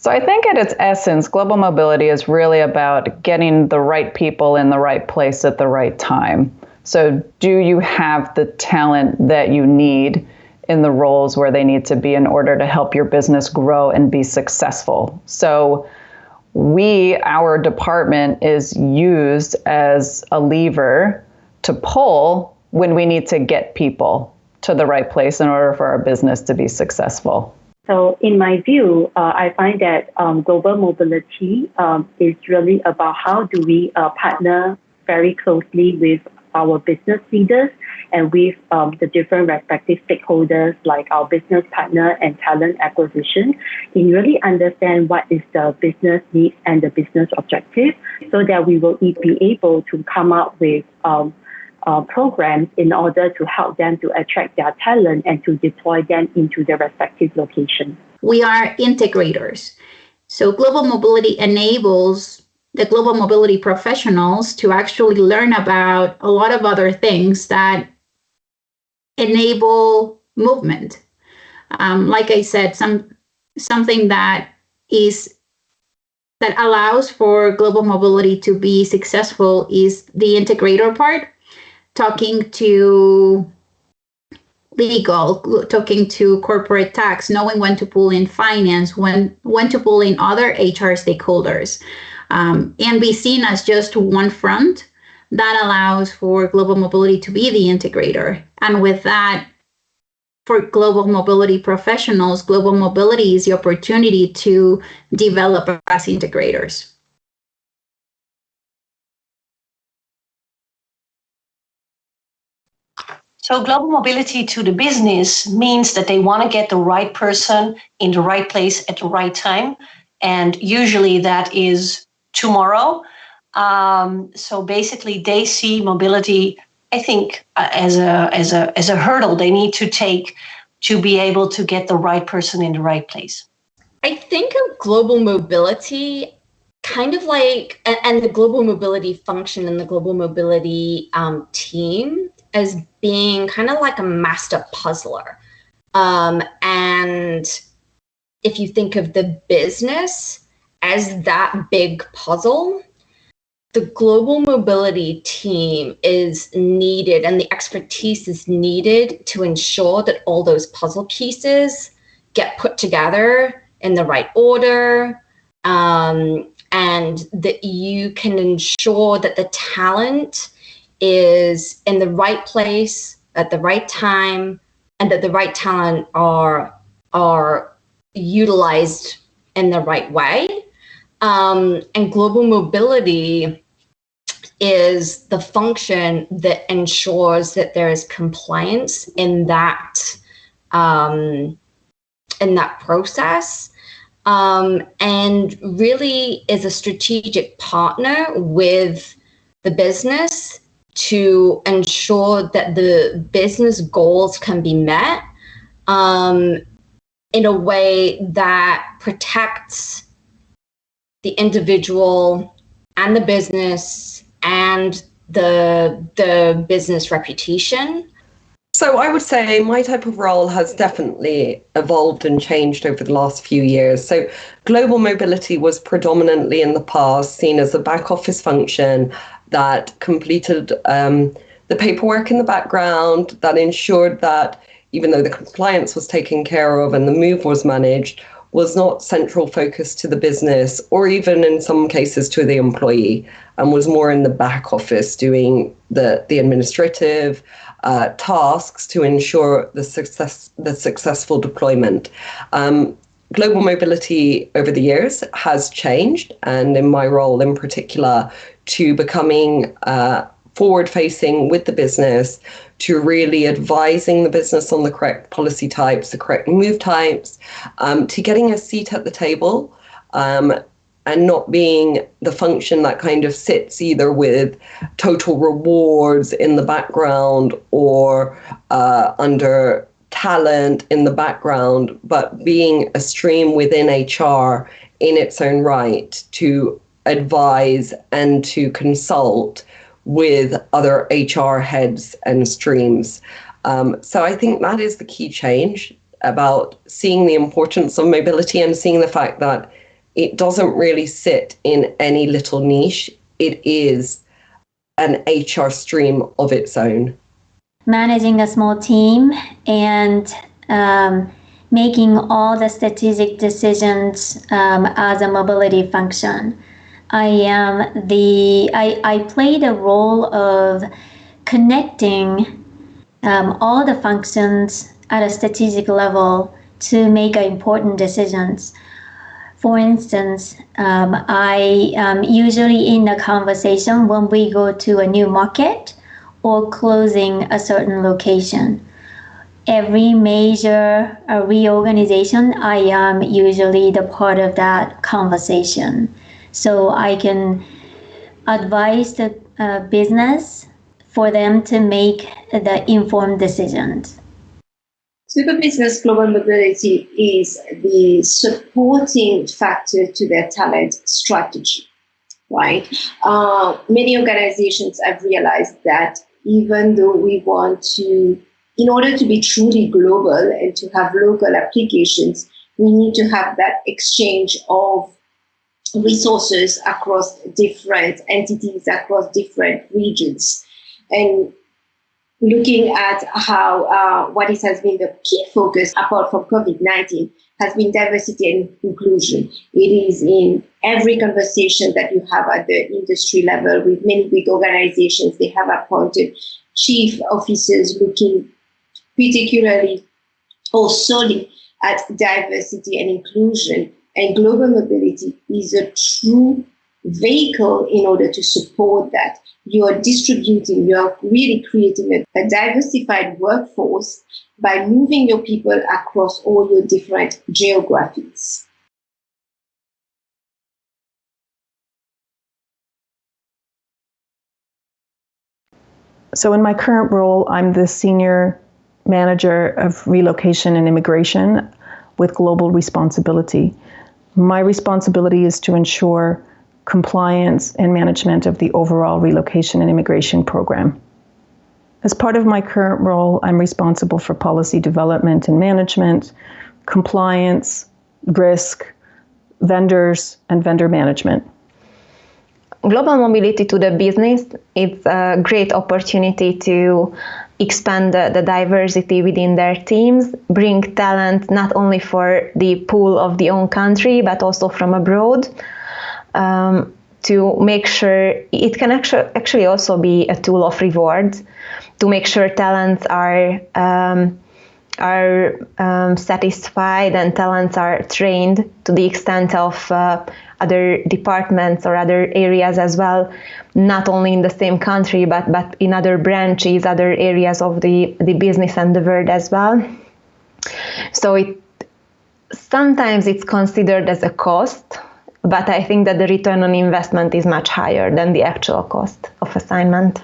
So I think at its essence, global mobility is really about getting the right people in the right place at the right time. So do you have the talent that you need in the roles where they need to be in order to help your business grow and be successful? So our department is used as a lever to pull when we need to get people to the right place in order for our business to be successful. So in my view, I find that global mobility is really about how do we partner very closely with our business leaders and with the different respective stakeholders like our business partner and talent acquisition in really understand what is the business needs and the business objective so that we will be able to come up with programs in order to help them to attract their talent and to deploy them into their respective locations. We are integrators. So global mobility enables the global mobility professionals to actually learn about a lot of other things that enable movement. Like I said, something that allows for global mobility to be successful is the integrator part. Talking to legal, talking to corporate tax, knowing when to pull in finance, when to pull in other HR stakeholders, and be seen as just one front that allows for global mobility to be the integrator. And with that, for global mobility professionals, global mobility is the opportunity to develop as integrators. So global mobility to the business means that they want to get the right person in the right place at the right time. And usually that is tomorrow. So basically they see mobility, I think, as a hurdle they need to take to be able to get the right person in the right place. I think of global mobility kind of like, and the global mobility function and the global mobility team as being kind of like a master puzzler. And if you think of the business as that big puzzle, the global mobility team is needed and the expertise is needed to ensure that all those puzzle pieces get put together in the right order, and that you can ensure that the talent is in the right place at the right time, and that the right talent are utilized in the right way. And global mobility is the function that ensures that there is compliance in that process, and really is a strategic partner with the business to ensure that the business goals can be met in a way that protects the individual and the business and the business reputation. So I would say my type of role has definitely evolved and changed over the last few years. So global mobility was predominantly in the past seen as a back office function that completed the paperwork in the background, that ensured that even though the compliance was taken care of and the move was managed, was not central focus to the business or even in some cases to the employee, and was more in the back office doing the administrative tasks to ensure the successful deployment. Global mobility over the years has changed, and in my role in particular, to becoming forward-facing with the business, to really advising the business on the correct policy types, the correct move types, to getting a seat at the table, and not being the function that kind of sits either with total rewards in the background or under talent in the background, but being a stream within HR in its own right to advise and to consult with other HR heads and streams. So I think that is the key change about seeing the importance of mobility and seeing the fact that it doesn't really sit in any little niche. It is an HR stream of its own. Managing a small team and making all the strategic decisions as a mobility function. I play the role of connecting all the functions at a strategic level to make important decisions. For instance, I am usually in a conversation when we go to a new market or closing a certain location. Every major reorganization, I am usually the part of that conversation. So I can advise the business for them to make the informed decisions. Super Business Global Mobility is the supporting factor to their talent strategy, right? Many organizations have realized that even though we want to, in order to be truly global and to have local applications, we need to have that exchange of resources across different entities, across different regions. And looking at how what has been the key focus, apart from COVID-19, has been diversity and inclusion. It is in every conversation that you have at the industry level with many big organizations. They have appointed chief officers looking particularly or solely at diversity and inclusion. And global mobility is a true vehicle in order to support that. You're distributing, you're really creating a diversified workforce by moving your people across all your different geographies. So in my current role, I'm the Senior Manager of Relocation and Immigration with global responsibility. My responsibility is to ensure compliance and management of the overall relocation and immigration program. As part of my current role, I'm responsible for policy development and management, compliance, risk, vendors, and vendor management. Global mobility to the business is a great opportunity to expand the diversity within their teams, bring talent not only for the pool of the own country, but also from abroad, to make sure it can actually also be a tool of reward, to make sure talents are satisfied and talents are trained to the extent of other departments or other areas as well, not only in the same country, but in other branches, other areas of the business and the world as well. So sometimes it's considered as a cost, but I think that the return on investment is much higher than the actual cost of assignment.